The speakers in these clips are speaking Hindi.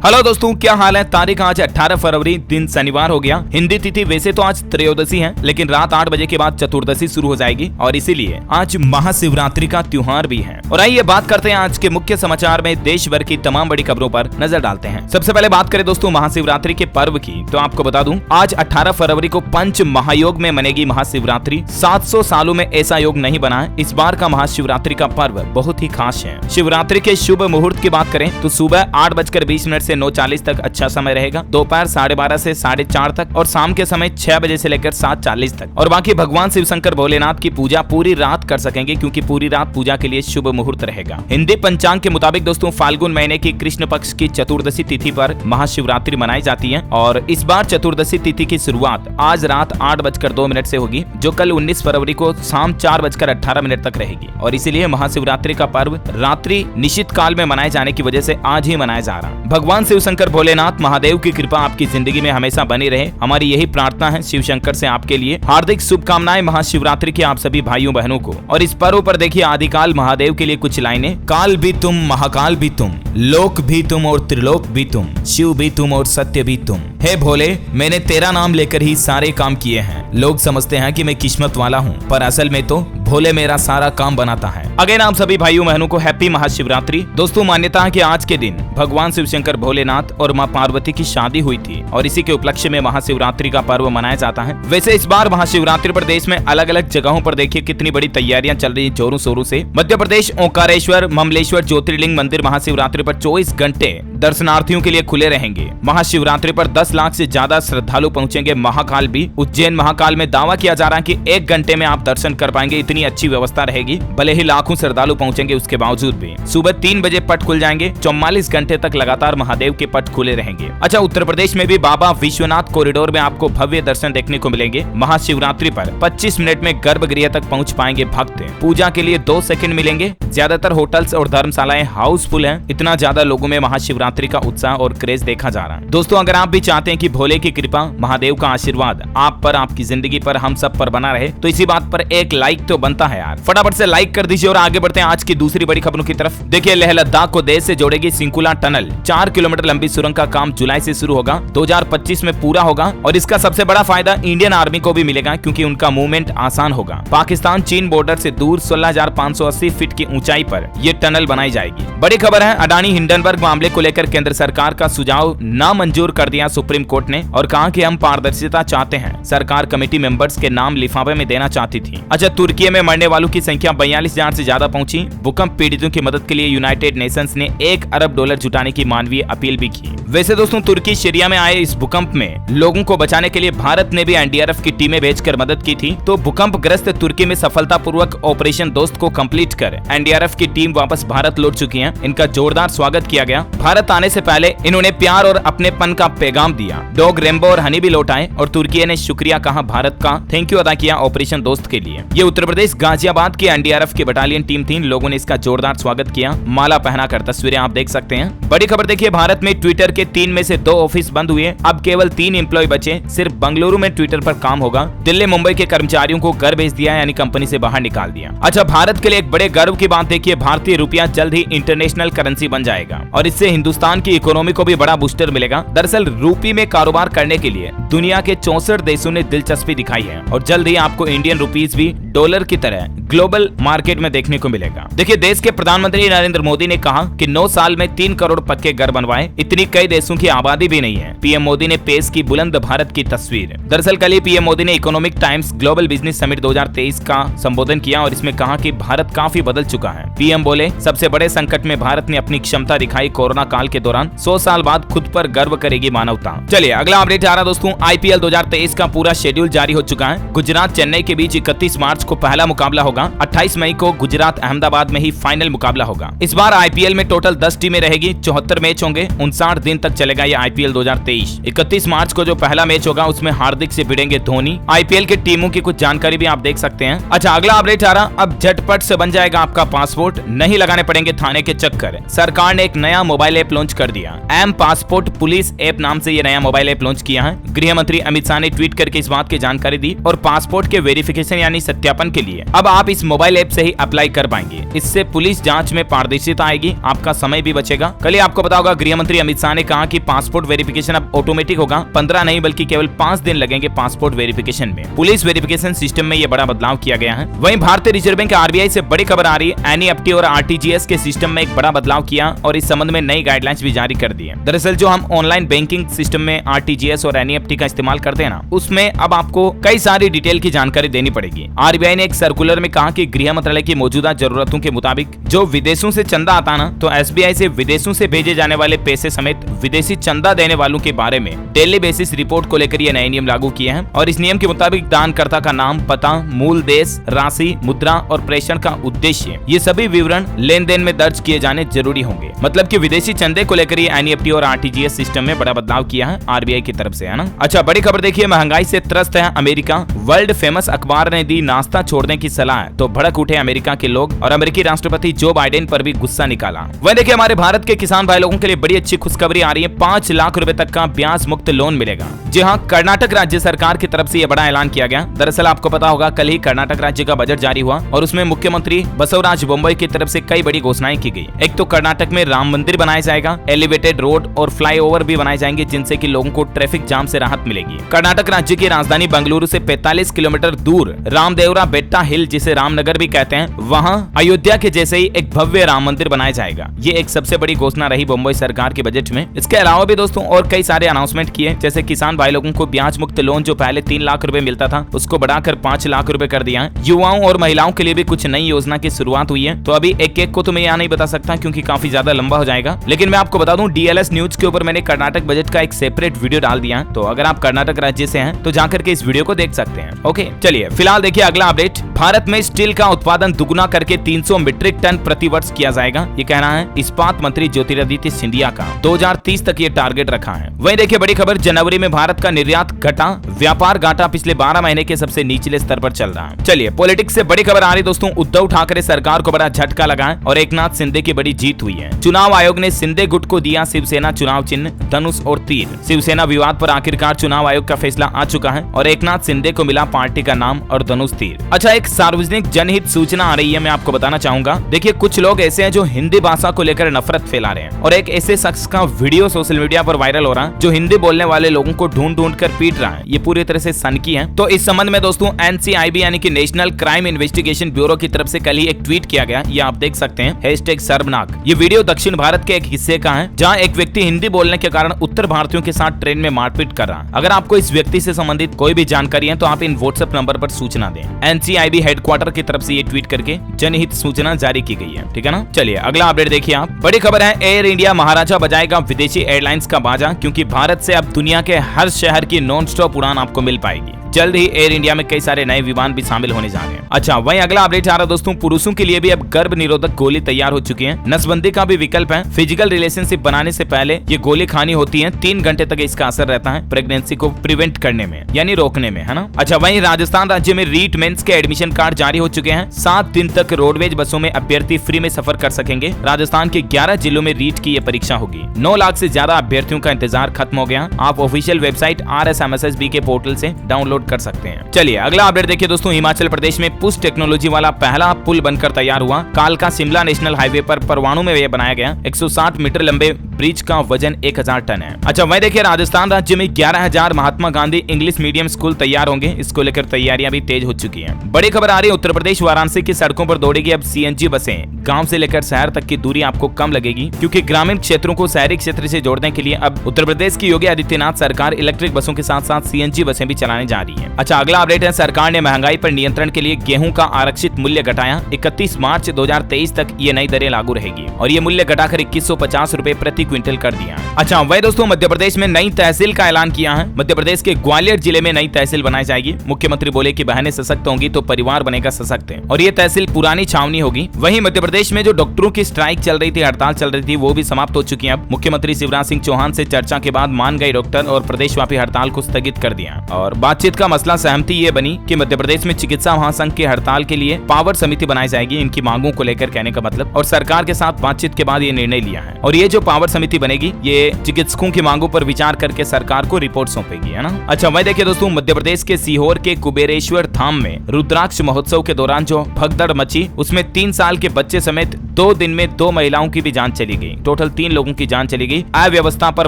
हेलो दोस्तों, क्या हाल है। तारीख आज 18 फरवरी, दिन शनिवार हो गया। हिंदी तिथि वैसे तो आज त्रयोदशी है, लेकिन रात 8 बजे के बाद चतुर्दशी शुरू हो जाएगी और इसीलिए आज महाशिवरात्रि का त्योहार भी है। और आइए बात करते हैं आज के मुख्य समाचार में देश भर की तमाम बड़ी खबरों पर नजर डालते हैं। सबसे पहले बात करें दोस्तों महाशिवरात्रि के पर्व की, तो आपको बता दूं आज 18 फरवरी को पंच महायोग में मनेगी महाशिवरात्रि। 700 सालों में ऐसा योग नहीं बना है। इस बार का महाशिवरात्रि का पर्व बहुत ही खास है। शिवरात्रि के शुभ मुहूर्त की बात करें तो सुबह 8:20 से 9:40 तक अच्छा समय रहेगा, दोपहर 12:30 से 4:30 तक और शाम के समय 6 बजे से लेकर 7:40 तक। और बाकी भगवान शिव शंकर भोलेनाथ की पूजा पूरी रात कर सकेंगे, क्योंकि पूरी रात पूजा के लिए शुभ मुहूर्त रहेगा। हिंदी पंचांग के मुताबिक दोस्तों फाल्गुन महीने की कृष्ण पक्ष की चतुर्दशी तिथि पर महाशिवरात्रि मनाई जाती है और इस बार चतुर्दशी तिथि की शुरुआत आज रात 8:02 से होगी, जो कल 19 फरवरी को शाम 4:18 तक रहेगी। और इसीलिए महाशिवरात्रि का पर्व रात्रि निश्चित काल में मनाए जाने की वजह से आज ही मनाया जा रहा है। भगवान शिव शंकर भोलेनाथ महादेव की कृपा आपकी जिंदगी में हमेशा बनी रहे, हमारी यही प्रार्थना है। शिव शंकर से आपके लिए हार्दिक शुभकामनाएं महाशिवरात्रि की आप सभी भाइयों बहनों को। और इस पर्व पर देखिए आदिकाल महादेव के लिए कुछ लाइनें। काल भी तुम, महाकाल भी तुम, लोक भी तुम और त्रिलोक भी तुम, शिव भी तुम और सत्य भी तुम। हे भोले, मैंने तेरा नाम लेकर ही सारे काम किए हैं। लोग समझते हैं कि मैं किस्मत वाला हूँ, पर असल में तो भोले मेरा सारा काम बनाता है। अगेन आप सभी भाइयों बहनों को हैप्पी महाशिवरात्रि। दोस्तों मान्यता है कि आज के दिन भगवान शिव शंकर भोलेनाथ और मां पार्वती की शादी हुई थी और इसी के उपलक्ष्य में महाशिवरात्रि का पर्व मनाया जाता है। वैसे इस बार महाशिवरात्रि पर देश में अलग अलग जगहों पर देखिए कितनी बड़ी तैयारियां चल रही जोरों शोरों से। मध्य प्रदेश ओंकारेश्वर ममलेश्वर ज्योतिर्लिंग मंदिर महाशिवरात्रि पर 24 घंटे दर्शनार्थियों के लिए खुले रहेंगे। महाशिवरात्रि पर 10 लाख से ज्यादा श्रद्धालु पहुंचेंगे। महाकाल भी, उज्जैन महाकाल में दावा किया जा रहा है कि 1 घंटे में आप दर्शन कर पाएंगे, इतनी अच्छी व्यवस्था रहेगी। भले ही लाखों श्रद्धालु पहुंचेंगे, उसके बावजूद भी सुबह 3 बजे पट खुल जाएंगे। 44 घंटे तक लगातार महादेव के पट खुले रहेंगे। अच्छा, उत्तर प्रदेश में भी बाबा विश्वनाथ कॉरिडोर में आपको भव्य दर्शन देखने को मिलेंगे। महाशिवरात्रि पर 25 मिनट में गर्भगृह तक पहुंच पाएंगे भक्त। पूजा के लिए 2 सेकंड मिलेंगे। ज्यादातर होटल्स और धर्मशालाएं हाउसफुल हैं। इतना ज्यादा लोगों में महाशिवरात्रि का उत्साह और क्रेज देखा जा रहा है। दोस्तों अगर आप भी चाहते हैं कि भोले की कृपा, महादेव का आशीर्वाद आप पर, आपकी जिंदगी पर, हम सब पर बना रहे, तो इसी बात पर एक लाइक तो बनता है यार। फटाफट से लाइक कर दीजिए और आगे बढ़ते हैं आज की दूसरी बड़ी खबरों की तरफ। देखिए लेह लद्दाख को देश से जोड़ेगी सिंकुला टनल। 4 किलोमीटर लंबी सुरंग का काम जुलाई से शुरू होगा, 2025 में पूरा होगा। और इसका सबसे बड़ा फायदा इंडियन आर्मी को भी मिलेगा, क्योंकि उनका मूवमेंट आसान होगा। पाकिस्तान चीन बॉर्डर से दूर 16,580 फीट की ऊंचाई पर यह टनल बनाई जाएगी। बड़ी खबर है, अडानी हिंडनबर्ग मामले को लेकर केंद्र सरकार का सुझाव नामंजूर कर दिया सुप्रीम कोर्ट ने और कहा कि हम पारदर्शिता चाहते हैं। सरकार कमेटी मेंबर्स के नाम लिफाफे में देना चाहती थी। अच्छा, तुर्की में मरने वालों की संख्या 42,000 से ज्यादा पहुंची। भूकंप पीड़ितों की मदद के लिए यूनाइटेड नेशंस ने $1 अरब जुटाने की मानवीय अपील भी की। वैसे दोस्तों तुर्की सीरिया में आए इस भूकंप में लोगों को बचाने के लिए भारत ने भी एनडीआरएफ की टीमें भेजकर मदद की थी। तो भूकंप ग्रस्त तुर्की में सफलतापूर्वक ऑपरेशन दोस्त को कंप्लीट कर एनडीआरएफ की टीम वापस भारत लौट चुकी है। इनका जोरदार स्वागत किया गया। भारत आने से पहले इन्होंने प्यार और अपनेपन का पैगाम दिया। डॉग रेम्बो और हनी भी लौट आए और तुर्की ने शुक्रिया कहा, भारत का थैंक यू अदा किया ऑपरेशन दोस्त के लिए। ये उत्तर प्रदेश गाजियाबाद की एनडीआरएफ की बटालियन टीम थी। लोगों ने इसका जोरदार स्वागत किया, माला पहनाकर। तस्वीरें आप देख सकते हैं। बड़ी खबर देखिए, भारत में ट्विटर के 3 में से 2 ऑफिस बंद हुए। अब केवल 3 एम्प्लॉय बचे। सिर्फ बंगलुरु में ट्विटर पर काम होगा। दिल्ली मुंबई के कर्मचारियों को घर भेज दिया, यानी कंपनी से बाहर निकाल दिया। अच्छा, भारत के लिए एक बड़े गर्व की बात देखिए, भारतीय रुपया जल्द ही इंटरनेशनल करेंसी बन जाएगा और इससे हिंदुस्तान की इकोनॉमी को भी बड़ा बूस्टर मिलेगा। दरअसल रूपी में कारोबार करने के लिए दुनिया के 64 देशों ने दिलचस्पी दिखाई है और जल्द ही आपको इंडियन रुपीस भी डॉलर की तरह ग्लोबल मार्केट में देखने को मिलेगा। देखिए देश के प्रधानमंत्री नरेंद्र मोदी ने कहा कि 9 साल में 3 करोड़ पक्के घर बनवाए। इतनी कई देशों की आबादी भी नहीं है। पीएम मोदी ने पेश की बुलंद भारत की तस्वीर। दरअसल कल ही पीएम मोदी ने economic times global business summit 2023 का संबोधन किया और इसमें कहा कि भारत काफी बदल चुका है। पीएम बोले, सबसे बड़े संकट में भारत ने अपनी क्षमता दिखाई। कोरोना काल के दौरान 100 साल बाद खुद पर गर्व करेगी मानवता। चलिए अगला अपडेट आ रहा दोस्तों, आईपीएल 2023 का पूरा शेड्यूल जारी हो चुका है। गुजरात चेन्नई के बीच 31 मार्च को पहला मुकाबला होगा। 28 मई को गुजरात अहमदाबाद में ही फाइनल मुकाबला होगा। इस बार आईपीएल में टोटल 10 टीमें रहेगी। 74 मैच होंगे। 59 दिन तक चलेगा ये आईपीएल 2023। 31 मार्च को जो पहला मैच होगा उसमें हार्दिक से भिड़ेंगे धोनी। आईपीएल के टीमों की कुछ जानकारी भी आप देख सकते हैं। अच्छा, अगला अपडेट आ रहा, अब झटपट से बन जाएगा आपका पासपोर्ट, नहीं लगाने पड़ेंगे थाने के चक्कर। सरकार ने एक नया मोबाइल ऐप लॉन्च कर दिया। एम पासपोर्ट पुलिस ऐप नाम से ये नया मोबाइल ऐप लॉन्च किया है। गृह मंत्री अमित शाह ने ट्वीट करके इस बात की जानकारी दी और पासपोर्ट के वेरिफिकेशन यानी सत्यापन के लिए अब आप आप इस मोबाइल ऐप से ही अप्लाई कर पाएंगे। इससे पुलिस जांच में पारदर्शिता आएगी, आपका समय भी बचेगा। कल ही आपको पता होगा गृह मंत्री अमित शाह ने कहा कि पासपोर्ट वेरिफिकेशन अब ऑटोमेटिक होगा, 15 नहीं बल्कि केवल 5 दिन लगेंगे पासपोर्ट वेरिफिकेशन में। पुलिस वेरिफिकेशन सिस्टम में ये बड़ा बदलाव किया गया है। वहीं भारतीय रिजर्व बैंक आरबीआई से बड़ी खबर आ रही है, एनईएफटी और आरटीजीएस के सिस्टम में एक बड़ा बदलाव किया और इस संबंध में नई गाइडलाइंस भी जारी कर दी है। दरअसल जो हम ऑनलाइन बैंकिंग सिस्टम में आरटीजीएस और एनईएफटी का इस्तेमाल करते हैं ना, उसमें अब आपको कई सारी डिटेल की जानकारी देनी पड़ेगी। आरबीआई ने एक सर्कुलर में कहा कि गृह मंत्रालय की मौजूदा जरूरतों के मुताबिक जो विदेशों से चंदा आता ना, तो एसबीआई से विदेशों से भेजे जाने वाले पैसे समेत विदेशी चंदा देने वालों के बारे में डेली बेसिस रिपोर्ट को लेकर ये नए नियम लागू किए हैं। और इस नियम के मुताबिक दानकर्ता का नाम, पता, मूल देश, राशि, मुद्रा और प्रेषण का उद्देश्य, ये सभी विवरण लेन देन में दर्ज किए जाने जरूरी होंगे। मतलब कि विदेशी चंदे को लेकर ये एनईएफटी और आरटीजीएस सिस्टम में बड़ा बदलाव किया है आरबीआई की तरफ से, है ना। अच्छा, बड़ी खबर देखिए, महंगाई से त्रस्त है अमेरिका। वर्ल्ड फेमस अखबार ने दी नाश्ता छोड़ने की सलाह, तो भड़क उठे अमेरिका के लोग और अमेरिकी राष्ट्रपति जो बाइडेन पर भी गुस्सा निकाला। वह देखिए, हमारे भारत के किसान भाई लोगों के लिए बड़ी अच्छी खुशखबरी आ रही है, 5 लाख रुपए तक का ब्याज मुक्त लोन मिलेगा। जी हाँ, कर्नाटक राज्य सरकार की तरफ से यह बड़ा ऐलान किया गया। दरअसल आपको पता होगा कल ही कर्नाटक राज्य का बजट जारी हुआ और उसमें मुख्यमंत्री बसवराज बोम्मई की तरफ से कई बड़ी घोषणाएं की गई। एक तो कर्नाटक में राम मंदिर बनाया जाएगा, एलिवेटेड रोड और फ्लाईओवर भी बनाए जाएंगे, जिनसे कि लोगों को ट्रैफिक जाम से राहत मिलेगी। कर्नाटक राज्य की राजधानी बेंगलुरु से 45 किलोमीटर दूर रामदेवरा बेट्टा हिल, जिसे रामनगर भी कहते हैं, वहां अयोध्या के जैसे ही एक भव्य राम मंदिर बनाया जाएगा। ये एक सबसे बड़ी घोषणा रही मुंबई सरकार के बजट में। इसके अलावा भी दोस्तों और कई सारे अनाउंसमेंट किए, जैसे किसान भाई लोगों को ब्याज मुक्त लोन जो पहले 3 लाख रुपए मिलता था उसको बढ़ाकर 5 लाख रुपए कर दिया है। युवाओं और महिलाओं के लिए भी कुछ नई योजना की शुरुआत हुई है। तो अभी एक एक को तो मैं यहाँ नहीं बता सकता क्योंकि काफी ज्यादा लंबा हो जाएगा, लेकिन मैं आपको बता दूं डीएलएस न्यूज के ऊपर मैंने कर्नाटक बजट का एक सेपरेट वीडियो डाल दिया, तो अगर आप कर्नाटक राज्य से हैं तो जाकर के इस वीडियो को देख सकते हैं। ओके, चलिए फिलहाल देखिए अगला अपडेट। भारत में स्टील का उत्पादन दुगुना करके 300 मीट्रिक टन प्रति वर्ष किया जाएगा, ये कहना है इस्पात मंत्री ज्योतिरादित्य सिंधिया का। 2030 तक ये टारगेट रखा है। वहीं देखिए बड़ी खबर, जनवरी में भारत का निर्यात घटा, व्यापार घाटा पिछले 12 महीने के सबसे निचले स्तर पर चल रहा है। चलिए पॉलिटिक्स से बड़ी खबर आ रही दोस्तों, उद्धव ठाकरे सरकार को बड़ा झटका लगा है और एकनाथ शिंदे की बड़ी जीत हुई है। चुनाव आयोग ने शिंदे गुट को दिया शिवसेना चुनाव चिन्ह, धनुष और तीर। शिवसेना विवाद पर आखिरकार चुनाव आयोग का फैसला आ चुका है और एकनाथ शिंदे को मिला पार्टी का नाम और धनुष तीर। अच्छा, एक सार्वजनिक जनहित सूचना आ रही है, मैं आपको बताना चाहूंगा। देखिए कुछ लोग ऐसे हैं जो हिंदी भाषा को लेकर नफरत फैला रहे हैं और एक ऐसे शख्स का वीडियो सोशल मीडिया पर वायरल हो रहा है जो हिंदी बोलने वाले लोगों को ढूंढ ढूंढ कर पीट रहा है। ये पूरी तरह से सनकी है। तो इस संबंध में दोस्तों एनसीआईबी यानी कि नेशनल क्राइम इन्वेस्टिगेशन ब्यूरो की तरफ से कल ही एक ट्वीट किया गया, ये आप देख सकते हैं, #शर्मनाक। ये वीडियो दक्षिण भारत के एक हिस्से का है जहाँ एक व्यक्ति हिंदी बोलने के कारण उत्तर भारतीयों के साथ ट्रेन में मारपीट कर रहा है। अगर आपको इस व्यक्ति से संबंधित कोई भी जानकारी है तो आप इन व्हाट्सएप नंबर पर सूचना दें। एनसीआईबी हेडक्वार्टर की तरफ से ये ट्वीट करके जनहित सूचना जारी की गई है, ठीक है ना। चलिए अगला अपडेट देखिए आप। बड़ी खबर है, एयर इंडिया महाराजा बजाएगा विदेशी एयरलाइंस का बाजा, क्योंकि भारत से अब दुनिया के हर शहर की नॉन स्टॉप उड़ान आपको मिल पाएगी। जल्द ही एयर इंडिया में कई सारे नए विमान भी शामिल होने जा रहे हैं। अच्छा, वहीं अगला अपडेट आ रहा दोस्तों, पुरुषों के लिए भी अब गर्भ निरोधक गोली तैयार हो चुकी है। नसबंदी का भी विकल्प है। फिजिकल रिलेशनशिप बनाने से पहले ये गोली खानी होती है। 3 घंटे तक इसका असर रहता है प्रेगनेंसी को प्रिवेंट करने में, यानी रोकने में, है ना। अच्छा, वहीं राजस्थान राज्य में रीट मेंस के एडमिशन कार्ड जारी हो चुके हैं। 7 दिन तक रोडवेज बसों में अभ्यर्थी फ्री में सफर कर सकेंगे। राजस्थान के 11 जिलों में रीट की ये परीक्षा होगी। 9 लाख से ज्यादा अभ्यर्थियों का इंतजार खत्म हो गया। आप ऑफिशियल वेबसाइट RSMSSB के पोर्टल से डाउनलोड कर सकते हैं। चलिए अगला अपडेट देखिए दोस्तों, हिमाचल प्रदेश में पुश टेक्नोलॉजी वाला पहला पुल बनकर तैयार हुआ। कालका शिमला नेशनल हाईवे पर परवाणु में यह बनाया गया। 160 मीटर लंबे ब्रिज का वजन 1000 टन है। अच्छा, वहीं देखिए राजस्थान राज्य में 11,000 Mahatma Gandhi English medium school तैयार होंगे। इसको लेकर तैयारियां भी तेज हो चुकी हैं। बड़ी खबर आ रही है, उत्तर प्रदेश वाराणसी की सड़कों पर दौड़ेगी अब CNG बसें। गांव से लेकर शहर तक की दूरी आपको कम लगेगी, क्योंकि ग्रामीण क्षेत्रों को शहरी क्षेत्र से जोड़ने के लिए अब उत्तर प्रदेश की योगी आदित्यनाथ सरकार इलेक्ट्रिक बसों के साथ साथ CNG बसें भी चलाने जा रही है। अच्छा, अगला अपडेट है, सरकार ने महंगाई पर नियंत्रण के लिए गेहूं का आरक्षित मूल्य घटाया। 31 मार्च 2023 तक ये नई दरें लागू रहेगी और ये मूल्य घटाकर 2150 रुपए प्रति क्विंटल कर दिया। अच्छा, वही दोस्तों मध्य प्रदेश में नई तहसील का ऐलान किया है। मध्य प्रदेश के ग्वालियर जिले में नई तहसील बनाई जाएगी। मुख्यमंत्री बोले कि बहनें सशक्त होंगी तो परिवार बनेगा सशक्त है, और ये तहसील पुरानी छावनी होगी। वहीं मध्य प्रदेश में जो डॉक्टरों की स्ट्राइक चल रही थी, हड़ताल चल रही थी, वो भी समाप्त हो चुकी है। अब मुख्यमंत्री शिवराज सिंह चौहान से चर्चा के बाद मान गए डॉक्टर और प्रदेशव्यापी हड़ताल को स्थगित कर दिया और बातचीत बातचीत का मसला सहमति ये बनी कि मध्य प्रदेश में चिकित्सा महासंघ की हड़ताल के लिए पावर समिति बनाई जाएगी, इनकी मांगों को लेकर कहने का मतलब, और सरकार के साथ बातचीत के बाद ये निर्णय लिया है। और ये जो पावर समिति बनेगी ये चिकित्सकों की मांगों पर विचार करके सरकार को रिपोर्ट सौंपेगी, है ना। अच्छा वही देखिए दोस्तों, मध्य प्रदेश के सीहोर के कुबेरेश्वर धाम में रुद्राक्ष महोत्सव के दौरान जो भगदड़ मची उसमें 3 साल के बच्चे समेत 2 दिन में 2 महिलाओं की भी जान चली गई। टोटल 3 लोगों की जान चली गई। अव्यवस्था पर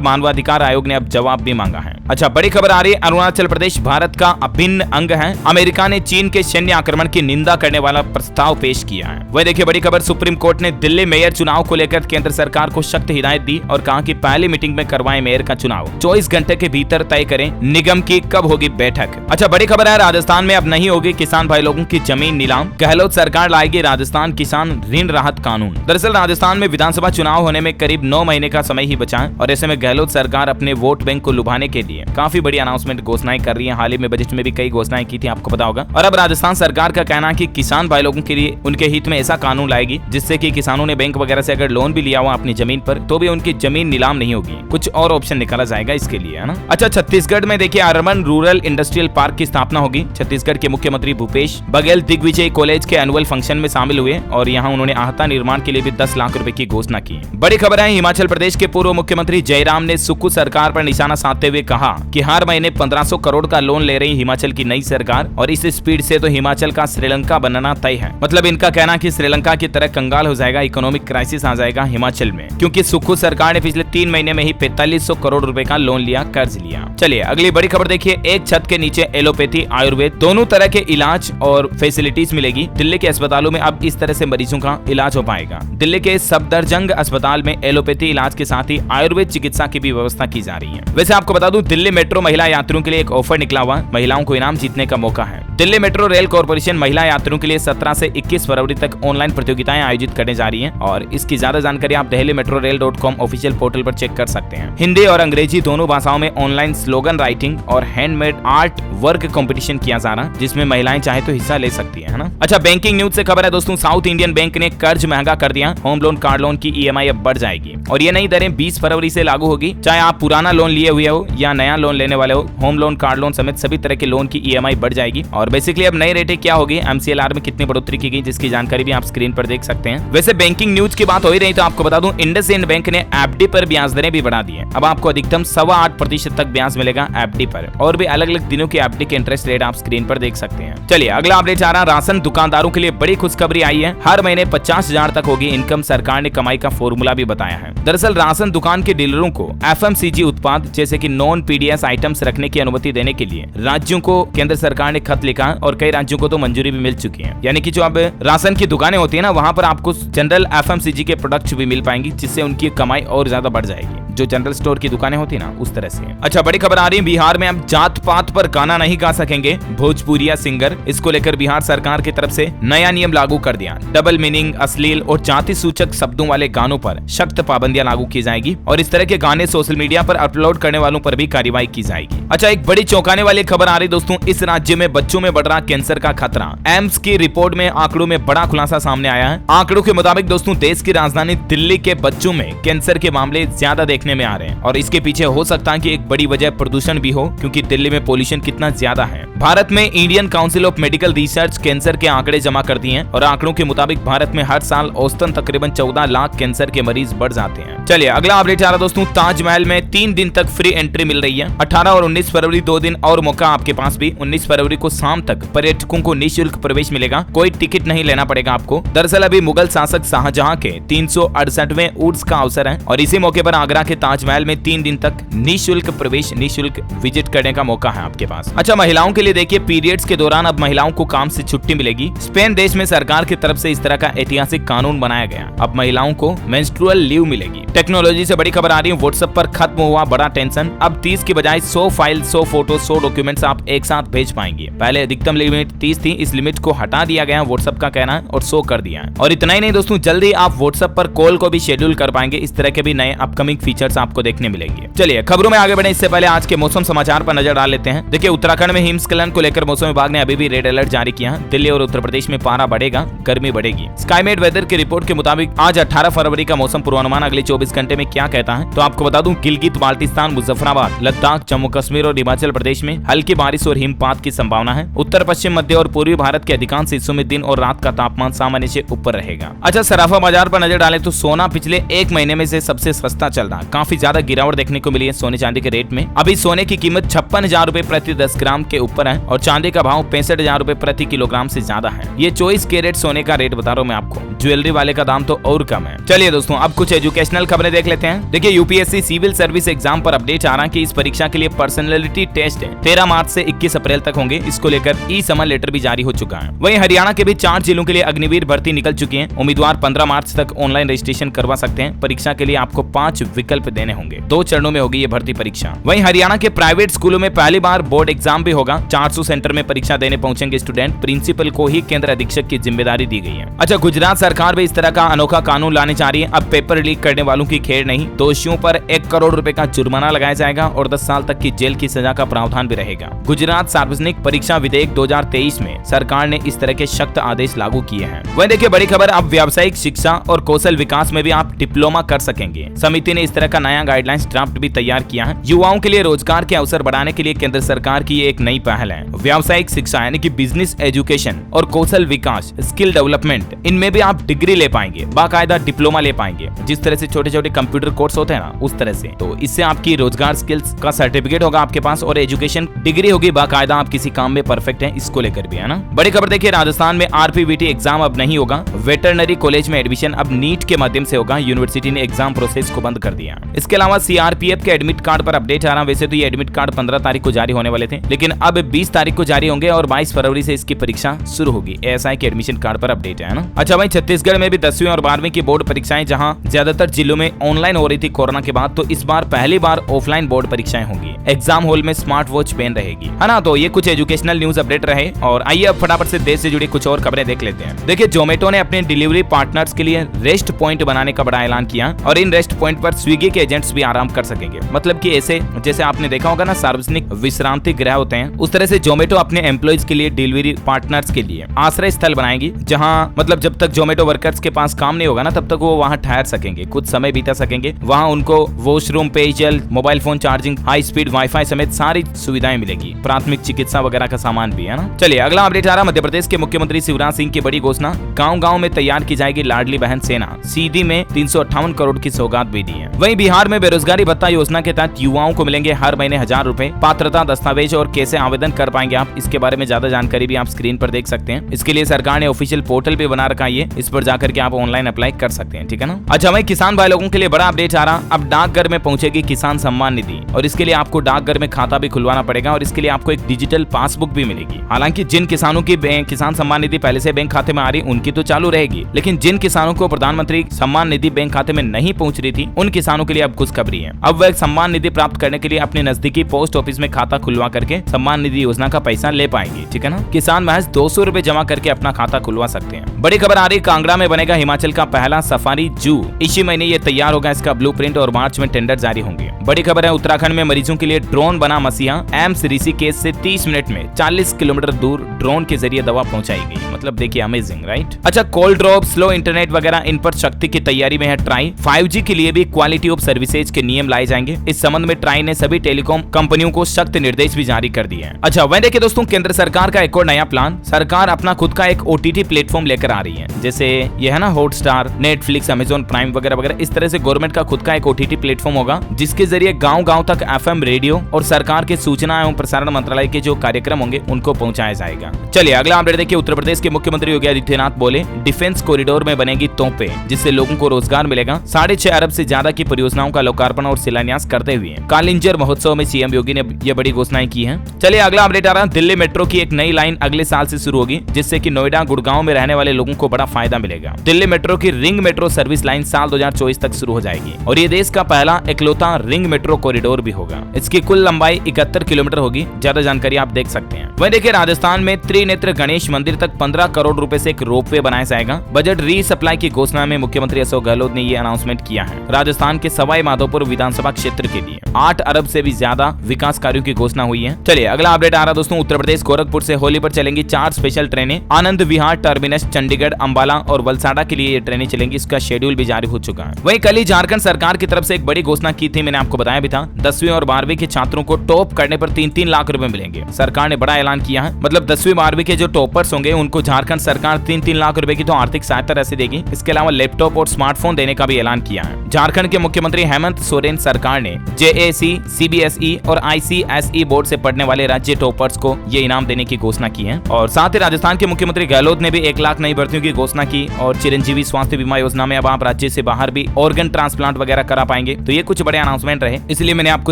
मानवाधिकार आयोग ने अब जवाब भी मांगा है। अच्छा बड़ी खबर आ रही है, अरुणाचल प्रदेश भारत का अभिन्न अंग है। अमेरिका ने चीन के सैन्य आक्रमण की निंदा करने वाला प्रस्ताव पेश किया है। वही देखिए बड़ी खबर, सुप्रीम कोर्ट ने दिल्ली मेयर चुनाव को लेकर केंद्र सरकार को सख्त हिदायत दी और कहा कि पहली मीटिंग में करवाएं मेयर का चुनाव, 24 घंटे के भीतर तय करें निगम की कब होगी बैठक। अच्छा बड़ी खबर है, राजस्थान में अब नहीं होगी किसान भाई लोगों की जमीन नीलाम, गहलोत सरकार लाएगी राजस्थान किसान ऋण राहत कानून। दरअसल राजस्थान में विधानसभा चुनाव होने में करीब 9 महीने का समय ही बचा है और ऐसे में गहलोत सरकार अपने वोट बैंक को लुभाने के लिए काफी बड़ी अनाउंसमेंट घोषणाएं कर रही है। हाल ही में बजट में भी कई घोषणाएं की थी, आपको पता होगा। और अब राजस्थान सरकार का कहना है कि किसान भाई लोगों के लिए उनके हित में ऐसा कानून लाएगी जिससे कि किसानों ने बैंक वगैरह से अगर लोन भी लिया हुआ अपनी जमीन पर तो भी उनकी जमीन नीलाम नहीं होगी। कुछ और ऑप्शन निकाला जाएगा इसके लिए, है ना। अच्छा छत्तीसगढ़ में देखिए अर्बन रूरल इंडस्ट्रियल पार्क की स्थापना होगी। छत्तीसगढ़ के मुख्यमंत्री भूपेश बघेल दिग्विजय कॉलेज के एनुअल फंक्शन में शामिल हुए और यहाँ उन्होंने आहता निर्माण के लिए भी 10 लाख रुपए की घोषणा की। बड़ी खबर है, हिमाचल प्रदेश के पूर्व मुख्यमंत्री जयराम ने सुक्खू सरकार पर निशाना साधते हुए कहा कि हर महीने 1500 करोड़ का लोन ले रही हिमाचल की नई सरकार और इस स्पीड से तो हिमाचल का श्रीलंका बनना तय है। मतलब इनका कहना कि श्रीलंका की तरह कंगाल हो जाएगा, इकोनॉमिक क्राइसिस आ जाएगा हिमाचल में, क्योंकि सुक्खू सरकार ने पिछले 3 महीने में ही 4500 करोड़ रुपए का लोन लिया, कर्ज लिया। चलिए अगली बड़ी खबर देखिए, एक छत के नीचे एलोपैथी आयुर्वेद दोनों तरह के इलाज और फैसिलिटीज मिलेगी। दिल्ली के अस्पतालों में अब इस तरह से मरीजों का इलाज हो पाएगा। दिल्ली के सफदरजंग अस्पताल में एलोपैथी इलाज के साथ ही आयुर्वेद चिकित्सा की भी व्यवस्था की जा रही है। वैसे आपको बता दूं, दिल्ली मेट्रो महिला यात्रियों के लिए एक ऑफर निकला हुआ, महिलाओं को इनाम जीतने का मौका है। दिल्ली मेट्रो रेल कॉर्पोरेशन महिला यात्रियों के लिए 17 से 21 फरवरी तक ऑनलाइन प्रतियोगिताएं आयोजित करने जा रही है और इसकी ज्यादा जानकारी आप delhimetrorail.com ऑफिशियल पोर्टल पर चेक कर सकते हैं। हिंदी और अंग्रेजी दोनों भाषाओं में ऑनलाइन स्लोगन राइटिंग और हैंडमेड आर्ट वर्क कंपटीशन किया जा रहा, जिसमें महिलाएं चाहे तो हिस्सा ले सकती है ना। अच्छा बैंकिंग न्यूज से खबर है दोस्तों, साउथ इंडियन बैंक ने कर्ज महंगा कर दिया। होम लोन कार लोन की EMI अब बढ़ जाएगी और ये नई दरें 20 फरवरी से लागू होगी। चाहे आप पुराना लोन लिए हुए हो या नया लोन लेने वाले हो, होम लोन कार लोन समेत सभी तरह के लोन की EMI बढ़ जाएगी। और बेसिकली अब नई रेटें क्या होगी, MCLR में कितनी बढ़ोतरी की गई, जिसकी जानकारी भी आप स्क्रीन पर देख सकते हैं। वैसे बैंकिंग न्यूज की बात हो ही रही तो आपको बता दूं, इंडसइंड बैंक ने FD पर ब्याज दरें भी बढ़ा दी है। अब आपको अधिकतम 8.25% तक ब्याज मिलेगा FD पर और भी अलग अलग दिनों की FD के इंटरेस्ट रेट आप स्क्रीन पर देख सकते हैं। चलिए अगला अपडेट आ रहा, राशन दुकानदारों के लिए बड़ी खुशखबरी आई है। हर महीने 50,000 तक होगी इनकम, सरकार ने कमाई का फॉर्मूला भी बताया है। दरअसल राशन दुकान के डीलरों को FMCG उत्पाद जैसे कि नॉन PDS आइटम्स रखने की अनुमति देने के लिए राज्यों को केंद्र सरकार ने खत लिखा और कई राज्यों को तो मंजूरी भी मिल चुकी है। यानी कि जो अब राशन की दुकानें होती है ना, वहां पर आपको जनरल FMCG के प्रोडक्ट्स भी मिल पाएंगी, जिससे उनकी कमाई और ज्यादा बढ़ जाएगी, जो जनरल स्टोर की दुकानें होती है ना उस तरह से। अच्छा बड़ी खबर आ रही है, बिहार में अब जात पात पर गाना नहीं गा सकेंगे भोजपुरिया सिंगर। इसको लेकर बिहार सरकार की तरफ से नया नियम लागू कर दिया। डबल मीनिंग, अश्लील और जाति सूचक शब्दों वाले गानों पर सख्त पाबंदियां लागू की जाएगी और इस तरह के गाने सोशल मीडिया पर अपलोड करने वालों पर भी कार्रवाई की जाएगी। अच्छा एक बड़ी चौंकाने वाली खबर आ रही दोस्तों, इस राज्य में बच्चों में बढ़ रहा कैंसर का खतरा। एम्स की रिपोर्ट में आंकड़ों में बड़ा खुलासा सामने आया है। आंकड़ों के मुताबिक दोस्तों, देश की राजधानी दिल्ली के बच्चों में कैंसर के मामले ज्यादा देखने में आ रहे हैं और इसके पीछे हो सकता है कि एक बड़ी वजह प्रदूषण भी हो, क्योंकि दिल्ली में पोल्यूशन कितना ज्यादा है। भारत में Indian council of medical research cancer के आंकड़े जमा करती है और आंकड़ों के मुताबिक भारत में हर साल औसतन तकरीबन 14 लाख कैंसर के मरीज बढ़ जाते हैं। चलिए अगला अपडेट आ रहा दोस्तों, ताजमहल में 3 दिन तक फ्री एंट्री मिल रही है। 18 और 19 फरवरी 2 दिन और मौका आपके पास भी। 19 फरवरी को शाम तक पर्यटकों को निःशुल्क प्रवेश मिलेगा, कोई टिकट नहीं लेना पड़ेगा आपको। दरअसल अभी मुगल शासक शाहजहां के 368वें उर्स का अवसर है और इसी मौके पर आगरा के ताजमहल में 3 दिन तक निःशुल्क प्रवेश, निःशुल्क विजिट करने का मौका है आपके पास। अच्छा महिलाओं के लिए देखिए, पीरियड्स के दौरान अब महिलाओं को काम से छुट्टी मिलेगी। स्पेन देश में सरकार की तरफ से इस तरह का ऐतिहासिक कानून बनाया गया। अब महिलाओं को मेंस्ट्रुअल लीव मिलेगी। टेक्नोलॉजी से बड़ी खबर आ रही है, व्हाट्सएप पर खत्म हुआ बड़ा टेंशन। अब 30 की बजाय 100 फाइल, 100 फोटो, 100 डॉक्यूमेंट्स आप एक साथ भेज पाएंगे। पहले अधिकतम लिमिट 30 थी, इस लिमिट को हटा दिया गया व्हाट्सएप का कहना है और शो कर दिया है। और इतना ही नहीं दोस्तों, जल्दी आप व्हाट्सएप पर कॉल को भी शेड्यूल कर पाएंगे। इस तरह के भी नए अपकमिंग फीचर्स आपको देखने मिलेंगे। चलिए खबरों में आगे बढ़े इससे पहले आज के मौसम समाचार पर नजर डाल लेते हैं। देखिए उत्तराखंड में हिमस्खलन को लेकर मौसम विभाग ने अभी भी रेड अलर्ट जारी किया है। दिल्ली और उत्तर प्रदेश में पारा बढ़ेगा, गर्मी बढ़ेगी। स्काईमेट वेदर की रिपोर्ट के मुताबिक आज 18 फरवरी का मौसम पूर्वानुमान अगले 24 घंटे में क्या कहता है, तो आपको बता दूं गिलगित बाल्टिस्तान, मुजफ्फराबाद, लद्दाख, जम्मू कश्मीर और हिमाचल प्रदेश में हल्की बारिश और हिमपात की संभावना है। उत्तर पश्चिम मध्य और पूर्वी भारत के अधिकांश हिस्सों में दिन और रात का तापमान सामान्य से ऊपर रहेगा। अच्छा सराफा बाजार पर नजर डालें तो सोना पिछले एक महीने में से सबसे सस्ता चल रहा, काफी ज्यादा गिरावट देखने को मिली है सोने चांदी के रेट में। अभी सोने की कीमत 56,000 रुपए प्रति 10 ग्राम के ऊपर है और चांदी का भाव 65,000 रुपए प्रति किलोग्राम से ज्यादा है। ये 24 कैरेट सोने का रेट बता रहा हूँ मैं आपको, ज्वेलरी वाले का दाम तो और कम है। चलिए दोस्तों अब कुछ एजुकेशनल खबरें देख लेते हैं। देखिए यूपीएससी सिविल सर्विस एग्जाम पर अपडेट आ रहा है कि इस परीक्षा के लिए पर्सनैलिटी टेस्ट 13 मार्च से 21 अप्रैल तक होंगे। इसको लेकर ई समन लेटर भी जारी हो चुका है। वहीं हरियाणा के भी 4 जिलों के लिए अग्निवीर भर्ती निकल चुकी है। उम्मीदवार 15 मार्च तक ऑनलाइन रजिस्ट्रेशन करवा सकते हैं। परीक्षा के लिए आपको 5 विकल्प देने होंगे। 2 चरणों में होगी ये भर्ती परीक्षा। वहीं हरियाणा के प्राइवेट स्कूलों में पहली बार बोर्ड एग्जाम भी होगा। 400 सेंटर में परीक्षा देने पहुंचेंगे स्टूडेंट। प्रिंसिपल को ही केंद्र अधीक्षक की जिम्मेदारी दी गई है। अच्छा गुजरात सरकार भी इस तरह का अनोखा कानून लाने जा रही है। अब पेपर लीक करने वालों की खेर नहीं, दोषियों पर 1 करोड़ रुपए का जुर्माना लगाया जाएगा और 10 साल तक की जेल की सजा का प्रावधान भी रहेगा। गुजरात सार्वजनिक परीक्षा विधेयक 2023 में सरकार ने इस तरह के सख्त आदेश लागू किए हैं। वहीं देखिए बड़ी खबर, अब व्यावसायिक शिक्षा और कौशल विकास में भी आप डिप्लोमा कर सकेंगे। समिति ने इस तरह का नया गाइडलाइंस ड्राफ्ट भी तैयार किया है। युवाओं के लिए रोजगार के अवसर बढ़ाने के लिए केंद्र सरकार की एक नई पहल है। व्यावसायिक शिक्षा यानी कि बिजनेस एजुकेशन और कौशल विकास स्किल डेवलपमेंट, इनमें भी आप डिग्री ले पाएंगे, बाकायदा डिप्लोमा ले पाएंगे। जिस तरह से छोटे छोटे कंप्यूटर कोर्स होते हैं ना, उस तरह से। तो इससे आपकी रोजगार स्किल्स का सर्टिफिकेट होगा आपके पास और एजुकेशन डिग्री होगी, बाकायदा आप किसी काम में परफेक्ट हैं, इसको लेकर भी है ना। बड़ी खबर देखिए, राजस्थान में आरपीवीटी एग्जाम अब नहीं होगा। वेटरनरी कॉलेज में एडमिशन अब नीट के माध्यम से होगा। यूनिवर्सिटी ने एग्जाम प्रोसेस को बंद कर दिया। इसके अलावा सीआरपीएफ के एडमिट कार्ड पर अपडेट आ रहा। वैसे तो ये एडमिट कार्ड 15 तारीख को जारी होने वाले थे, लेकिन अब 20 तारीख को जारी होंगे और 22 फरवरी से इसकी परीक्षा शुरू होगी। एएसआई के एडमिशन कार्ड पर अपडेट है ना। अच्छा वहीं छत्तीसगढ़ में भी 10वीं और 12वीं की बोर्ड परीक्षाएं जहां ज्यादातर जिलों में ऑनलाइन हो रही थी कोरोना के बाद, तो इस बार पहली बार ऑफलाइन बोर्ड परीक्षाएं होंगी। एग्जाम हॉल में स्मार्ट वॉच पेन रहेगी, है ना। तो ये कुछ एजुकेशनल न्यूज अपडेट रहे और आइए अब फटाफट से देश से जुड़ी कुछ और खबरें देख लेते हैं। देखिए जोमेटो ने अपने डिलीवरी पार्टनर्स के लिए रेस्ट पॉइंट बनाने का बड़ा ऐलान किया और इन रेस्ट पॉइंट पर स्विगी के एजेंट्स भी आराम कर सकेंगे। मतलब कि ऐसे जैसे आपने देखा होगा ना सार्वजनिक विश्रांति गृह होते हैं, उस तरह से जोमेटो अपने एम्प्लॉइज के लिए डिलीवरी पार्टनर्स के लिए आश्रय स्थल बनाएगी, जहां मतलब जब तक जोमेटो वर्कर्स के पास काम नहीं होगा ना, तब तक वो वहां ठहर सकेंगे, कुछ समय बिता सकेंगे। वहां उनको वॉशरूम, पेयजल, mobile phone charging, high speed wifi समेत सारी सुविधाएं मिलेगी। प्राथमिक चिकित्सा वगैरह का सामान भी है ना। चलिए अगला अपडेट आ रहा। मध्य प्रदेश के मुख्यमंत्री शिवराज सिंह की बड़ी घोषणा, गांव-गांव में तैयार की जाएगी लाडली बहन सेना। सीधी में 358 करोड़ की सौगात भी दी है। वहीं बिहार में बेरोजगारी भत्ता योजना के तहत युवाओं को मिलेंगे हर महीने 1000 रुपए। पात्रता दस्तावेज और कैसे आवेदन कर पाएंगे आप, इसके बारे में ज्यादा जानकारी भी आप स्क्रीन पर देख सकते हैं। इसके लिए सरकार ने ऑफिशियल पोर्टल भी बना रखा है, इस पर जाकर के आप ऑनलाइन अप्लाई कर सकते हैं, ठीक है ना। अच्छा वहीं किसान भाई लोगों के लिए बड़ा अपडेट आ रहा। अब डाकघर में पहुंचेगी किसान सम्मान निधि और इसके लिए आपको डाकघर में खाता भी खुलवाना पड़ेगा और इसके लिए आपको एक डिजिटल पासबुक भी मिलेगी। हालांकि जिन किसानों की किसान सम्मान निधि पहले से बैंक खाते में आ रही, उनकी तो चालू रहेगी, लेकिन जिन किसानों को प्रधानमंत्री सम्मान निधि बैंक खाते में नहीं पहुंच रही थी, उन किसानों के लिए अब खुशखबरी है। अब वह सम्मान निधि प्राप्त करने के लिए अपने नजदीकी पोस्ट ऑफिस में खाता खुलवा करके सम्मान निधि योजना का पैसा ले पाएंगे, ठीक है ना। किसान महज 200 रुपए जमा करके अपना खाता खुलवा सकते हैं। बड़ी खबर आ रही, कांगड़ा में बनेगा हिमाचल का पहला सफारी जू। इसी महीने ये तैयार होगा इसका ब्लूप्रिंट और मार्च में टेंडर जारी होंगे। बड़ी खबर है, उत्तराखंड में मरीजों के लिए ड्रोन बना मसीहा। एम्स ऋषिकेश से 30 मिनट में 40 किलोमीटर दूर ड्रोन के जरिए दवा पहुंचाई गई। मतलब देखिए अमेजिंग, राइट। अच्छा कोल्ड ड्रॉप, स्लो इंटरनेट वगैरह इन पर शक्ति की तैयारी में है ट्राई। 5G के लिए भी क्वालिटी ऑफ सर्विसेज के नियम लाए जाएंगे। इस संबंध में ट्राई ने सभी टेलीकॉम कंपनियों को सख्त निर्देश भी जारी कर दिए हैं। अच्छा वह देखिए दोस्तों, केंद्र सरकार का एक और नया प्लान। सरकार अपना खुद का एक OTT प्लेटफॉर्म लेकर आ रही है, जैसे ये है ना हॉटस्टार, नेटफ्लिक्स, अमेजॉन प्राइम वगैरह वगैरह। इस तरह से गवर्नमेंट का खुद का एक OTT प्लेटफॉर्म होगा, जिसके जरिए गांव-गांव तक FM रेडियो और सरकार के सूचना एवं प्रसारण मंत्रालय के जो कार्यक्रम होंगे उनको पहुंचाया जाएगा। चलिए अगला अपडेट देखिए। उत्तर प्रदेश के मुख्यमंत्री योगी आदित्यनाथ बोले, डिफेंस कॉरिडोर में बनेगी तोपें, जिससे लोगों को रोजगार मिलेगा। 6.5 अरब से ज्यादा की परियोजनाओं का लोकार्पण और शिलान्यास करते हुए कालिंजर महोत्सव में सीएम योगी ने ये बड़ी घोषणाएं की हैं। चलिए अगला अपडेट आ रहा है। दिल्ली मेट्रो की एक नई लाइन अगले साल से शुरू होगी, जिससे कि नोएडा, गुड़गांव में रहने वाले लोगों को बड़ा फायदा मिलेगा। दिल्ली मेट्रो की रिंग मेट्रो सर्विस लाइन साल 2024 तक शुरू हो जाएगी और ये देश का पहला इकलौता रिंग मेट्रो कॉरिडोर भी होगा। इसकी कुल लंबाई 71 किलोमीटर होगी। ज्यादा जानकारी आप देख सकते हैं। वहीं देखिए राजस्थान में त्रिनेत्र गणेश मंदिर तक 15 करोड़ रुपए से एक रोपवे बनाया जाएगा। बजट रीसप्लाई की घोषणा में मुख्यमंत्री अशोक गहलोत ने ये अनाउंसमेंट किया है। राजस्थान के सवाई माधोपुर विधानसभा क्षेत्र के लिए 8 अरब से भी ज्यादा विकास कार्यों की घोषणा हुई है। चलिए अगला अपडेट आ रहा दोस्तों, उत्तर प्रदेश गोरखपुर से होली पर चलेंगी 4 स्पेशल ट्रेनें। आनंद विहार टर्मिनस, चंडीगढ़, अंबाला और वलसाड़ा के लिए ये ट्रेनें चलेंगी। इसका शेड्यूल भी जारी हो चुका है। वहीं कल ही झारखंड सरकार की तरफ से एक बड़ी घोषणा की थी, मैंने आपको बताया भी था। 10वीं और 12वीं के छात्रों को टॉप करने पर 3-3 लाख रुपए मिलेंगे। सरकार ने बड़ा ऐलान किया है। मतलब 10वीं 12वीं के जो टॉपर्स होंगे उनको झारखंड सरकार 3-3 लाख रुपए की तो आर्थिक सहायता राशि देगी। इसके अलावा लैपटॉप और स्मार्टफोन देने का भी ऐलान किया है। झारखंड के मुख्यमंत्री हेमंत सोरेन सरकार ने JAC, CBSE और ICSE बोर्ड से पढ़ने वाले राज्य टॉपर्स को ये इनाम देने की घोषणा की है। और साथ ही राजस्थान के मुख्यमंत्री गहलोत ने भी 1 लाख नई भर्तियों की घोषणा की। और चिरंजीवी स्वास्थ्य बीमा योजना में अब आप राज्य से बाहर भी ऑर्गन ट्रांसप्लांट वगैरह करा पाएंगे। तो ये कुछ बड़े अनाउंसमेंट रहे, इसलिए मैंने आपको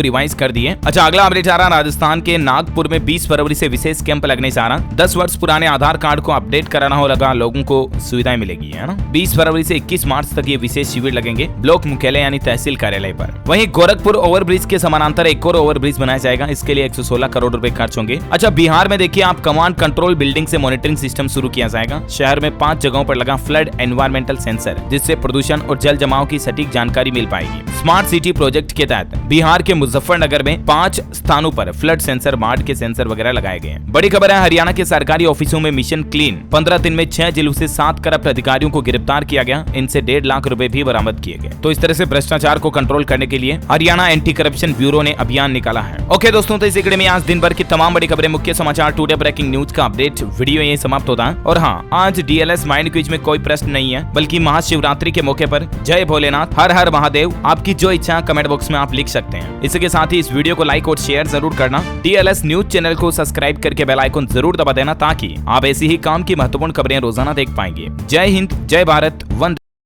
रिवाइज कर दिए। अच्छा अगला अपडेट आ रहा, राजस्थान के नागपुर में 20 फरवरी से विशेष कैंप लगने जा रहा। 10 वर्ष पुराने आधार कार्ड को अपडेट कराना हो लगा लोगों को सुविधाएं मिलेगी, है ना। 20 फरवरी से 21 मार्च तक ये विशेष शिविर लगेंगे ब्लॉक मुख्यालय यानी तहसील कार्यालय पर। वहीं गोरखपुर ओवरब्रिज के समानांतर एक और ओवरब्रिज बनाया जाएगा। इसके लिए 116 करोड़ रुपए खर्च होंगे। अच्छा बिहार में देखिए आप कमांड कंट्रोल बिल्डिंग से मॉनिटरिंग सिस्टम शुरू किया जाएगा। शहर में 5 जगहों पर लगा फ्लड एनवायरमेंटल सेंसर, जिससे प्रदूषण और जल जमाव की सटीक जानकारी मिल पाएगी। स्मार्ट सिटी प्रोजेक्ट के तहत बिहार के मुजफ्फरनगर में 5 स्थानों पर फ्लड सेंसर, बाढ़ के सेंसर वगैरह लगाए गए हैं। बड़ी खबर है, हरियाणा के सरकारी ऑफिसों में मिशन क्लीन। 15 दिन में 6 जिलों से 7 करप्ट अधिकारियों को गिरफ्तार किया गया। इनसे 1.5 लाख रुपए भी बरामद किए गए। तो इस तरह से भ्रष्टाचार को कंट्रोल करने के लिए हरियाणा एंटी करप्शन ब्यूरो ने अभियान निकाला है। ओके दोस्तों, तो इस कड़ी में आज दिन भर की तमाम बड़ी खबरें, मुख्य समाचार, टुडे ब्रेकिंग न्यूज का अपडेट वीडियो यही समाप्त होता है। और हाँ, आज DLS माइंड क्विज में कोई प्रश्न नहीं है, बल्कि महाशिवरात्रि के मौके पर जय भोलेनाथ, हर हर महादेव, आपकी जो इच्छा कमेंट बॉक्स में आप लिख सकते हैं। इसके साथ ही इस वीडियो को लाइक और शेयर जरूर करना। DLS न्यूज चैनल को सब्सक्राइब करके बेल आइकन जरूर दबा देना, ताकि आप ऐसी ही काम की महत्वपूर्ण खबरें रोजाना देख पाएंगे। जय हिंद, जय भारत, वंदे